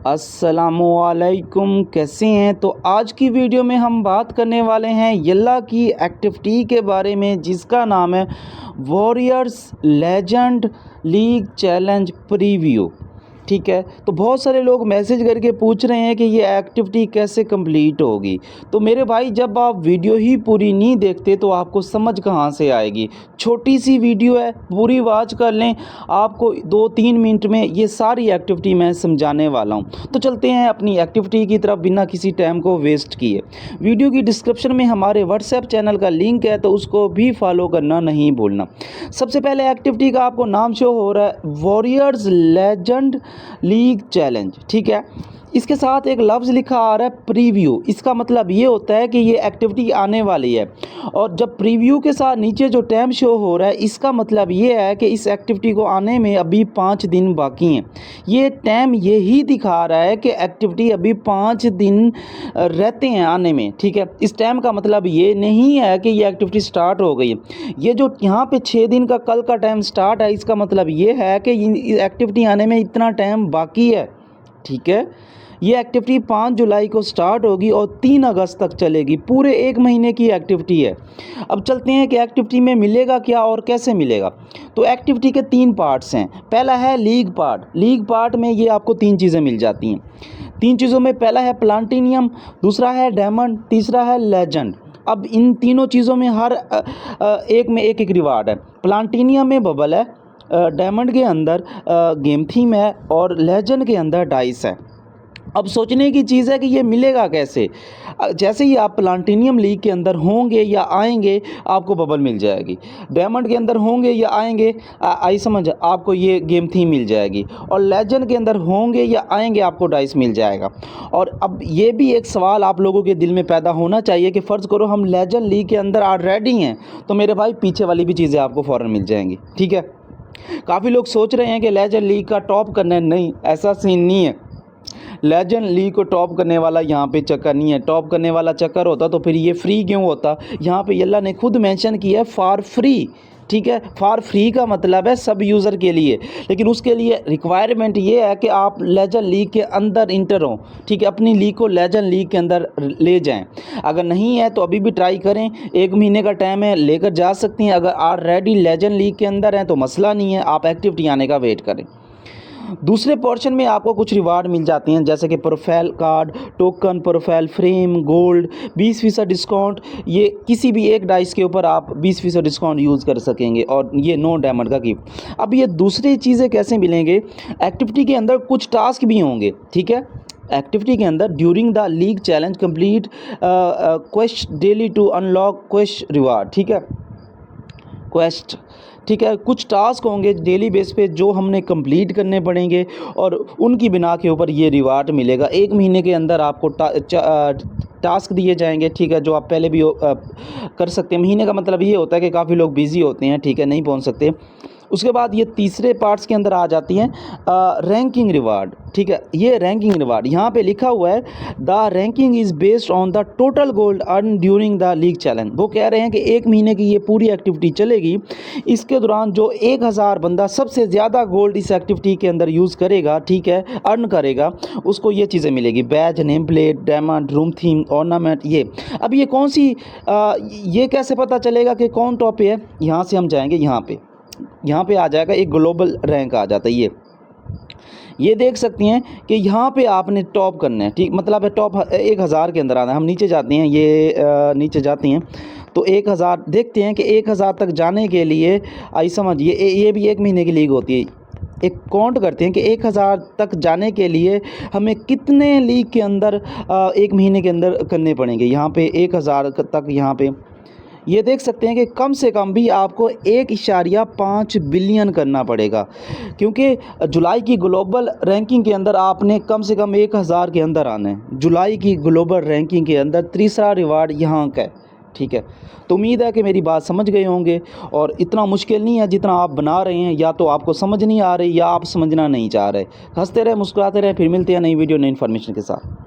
अस्सलामुअलैकुम, कैसे हैं। तो आज की वीडियो में हम बात करने वाले हैं यल्ला की एक्टिविटी के बारे में, जिसका नाम है warriors legend league challenge preview. ठीक है, तो बहुत सारे लोग मैसेज करके पूछ रहे हैं कि ये एक्टिविटी कैसे कंप्लीट होगी। तो मेरे भाई, जब आप वीडियो ही पूरी नहीं देखते तो आपको समझ कहाँ से आएगी। छोटी सी वीडियो है, पूरी वॉच कर लें, आपको 2-3 मिनट में ये सारी एक्टिविटी मैं समझाने वाला हूँ। तो चलते हैं अपनी एक्टिविटी की तरफ बिना किसी टाइम को वेस्ट किए। वीडियो की डिस्क्रिप्शन में हमारे व्हाट्सएप चैनल का लिंक है, तो उसको भी फॉलो करना नहीं भूलना। सबसे पहले एक्टिविटी का आपको नाम शो हो रहा है वॉरियर्स लेजेंड लीग चैलेंज। ठीक है, इसके साथ एक लफ्ज़ लिखा आ रहा है प्रीव्यू। इसका मतलब ये होता है कि ये एक्टिविटी आने वाली है, और जब प्रीव्यू के साथ नीचे जो टाइम शो हो रहा है, इसका मतलब ये है कि इस एक्टिविटी को आने में अभी 5 दिन बाकी हैं। ये टाइम यही दिखा रहा है कि एक्टिविटी अभी 5 दिन रहते हैं आने में। ठीक है, इस टाइम का मतलब ये नहीं है कि ये एक्टिविटी स्टार्ट हो गई है। ये जो यहाँ पे 6 दिन का कल का टाइम स्टार्ट है, इसका मतलब ये है कि एक्टिविटी आने में इतना टाइम बाकी है। ठीक है, ये एक्टिविटी 5 जुलाई को स्टार्ट होगी और 3 अगस्त तक चलेगी। पूरे 1 महीने की एक्टिविटी है। अब चलते हैं कि एक्टिविटी में मिलेगा क्या और कैसे मिलेगा। तो एक्टिविटी के 3 पार्ट्स हैं। पहला है लीग पार्ट। लीग पार्ट में ये आपको 3 चीज़ें मिल जाती हैं। 3 चीज़ों में पहला है प्लाटिनियम, दूसरा है डायमंड, तीसरा है लेजेंड। अब इन तीनों चीज़ों में हर एक में एक रिवार्ड है। प्लाटिनियम में बबल है, डायमंड के अंदर गेम थीम है, और लेजेंड के अंदर डाइस है। अब सोचने की चीज़ है कि ये मिलेगा कैसे। जैसे ही आप प्लाटिनियम लीग के अंदर होंगे या आएंगे, आपको बबल मिल जाएगी। डायमंड के अंदर होंगे या आएंगे, आई समझ, आपको ये गेम थीम मिल जाएगी। और लेजेंड के अंदर होंगे या आएंगे, आपको डाइस मिल जाएगा। और अब ये भी एक सवाल आप लोगों के दिल में पैदा होना चाहिए कि फ़र्ज़ करो हम लेजेंड लीग के अंदर ऑलरेडी हैं, तो मेरे भाई पीछे वाली भी चीज़ें आपको फ़ौरन मिल जाएंगी। ठीक है, काफ़ी लोग सोच रहे हैं कि लेजेंड लीग का टॉप करना है। नहीं, ऐसा सीन नहीं है। लेजेंड लीग को टॉप करने वाला यहाँ पे चक्कर नहीं है। टॉप करने वाला चक्कर होता तो फिर ये फ्री क्यों होता। यहाँ पे यल्ला ने खुद मेंशन किया है फॉर फ्री। ठीक है, फॉर फ्री का मतलब है सब यूज़र के लिए, लेकिन उसके लिए रिक्वायरमेंट ये है कि आप लेजेंड लीग के अंदर इंटर हो। ठीक है, अपनी लीग को लेजेंड लीग के अंदर ले जाएं। अगर नहीं है तो अभी भी ट्राई करें, 1 महीने का टाइम है, लेकर जा सकती हैं। अगर ऑलरेडी लेजेंड लीग के अंदर हैं तो मसला नहीं है, आप एक्टिविटी आने का वेट करें। दूसरे पोर्शन में आपको कुछ रिवार्ड मिल जाती हैं, जैसे कि profile card, token, profile frame, gold, 20% discount. ये किसी भी एक डाइस के ऊपर आप 20% डिस्काउंट यूज़ कर सकेंगे, और ये 9 डायमंड का गिफ्ट। अब ये दूसरी चीज़ें कैसे मिलेंगे। एक्टिविटी के अंदर कुछ टास्क भी होंगे। ठीक है, एक्टिविटी के अंदर during the league challenge complete quest daily to unlock quest reward. ठीक है, क्वेस्ट, ठीक है, कुछ टास्क होंगे डेली बेस पे जो हमने कंप्लीट करने पड़ेंगे, और उनकी बिना के ऊपर ये रिवार्ड मिलेगा। 1 महीने के अंदर आपको टास्क दिए जाएंगे। ठीक है, जो आप पहले भी कर सकते हैं। महीने का मतलब ये होता है कि काफ़ी लोग बिजी होते हैं, ठीक है, नहीं पहुंच सकते। उसके बाद ये तीसरे पार्ट्स के अंदर आ जाती हैं रैंकिंग रिवार्ड। ठीक है, ये रैंकिंग रिवार्ड यहाँ पे लिखा हुआ है the ranking is based on the total gold earn during the league challenge. वो कह रहे हैं कि 1 महीने की ये पूरी एक्टिविटी चलेगी। इसके दौरान जो 1000 बंदा सबसे ज़्यादा गोल्ड इस एक्टिविटी के अंदर यूज़ करेगा, ठीक है, अर्न करेगा, उसको ये चीज़ें मिलेगी। Badge, name plate, diamond, room theme, ornament. ये अब ये कौन सी ये कैसे पता चलेगा कि कौन टॉप पे है। यहाँ से हम जाएंगे, यहाँ पे आ जाएगा एक ग्लोबल रैंक आ जाता है। ये देख सकती हैं कि यहाँ पे आपने टॉप करना है। ठीक, मतलब है टॉप 1000 के अंदर आना है। हम नीचे जाते हैं, ये नीचे जाती हैं तो 1000 देखते हैं कि 1000 तक जाने के लिए आई समझ, ये भी 1 महीने की लीग होती है। एक काउंट करते हैं कि 1000 तक जाने के लिए हमें कितने लीग के अंदर 1 महीने के अंदर करने पड़ेंगे। यहाँ पे 1000 तक, यहाँ पे ये देख सकते हैं कि कम से कम भी आपको 1.5 बिलियन करना पड़ेगा, क्योंकि जुलाई की ग्लोबल रैंकिंग के अंदर आपने कम से कम 1000 के अंदर आना है। जुलाई की ग्लोबल रैंकिंग के अंदर तीसरा रिवार्ड यहाँ का है। ठीक है, तो उम्मीद है कि मेरी बात समझ गए होंगे, और इतना मुश्किल नहीं है जितना आप बना रहे हैं। या तो आपको समझ नहीं आ रही, या आप समझना नहीं चाह रहे। हंसते रहे, मुस्कुराते रहे। फिर मिलते हैं नई वीडियो, नई इन्फॉर्मेशन के साथ।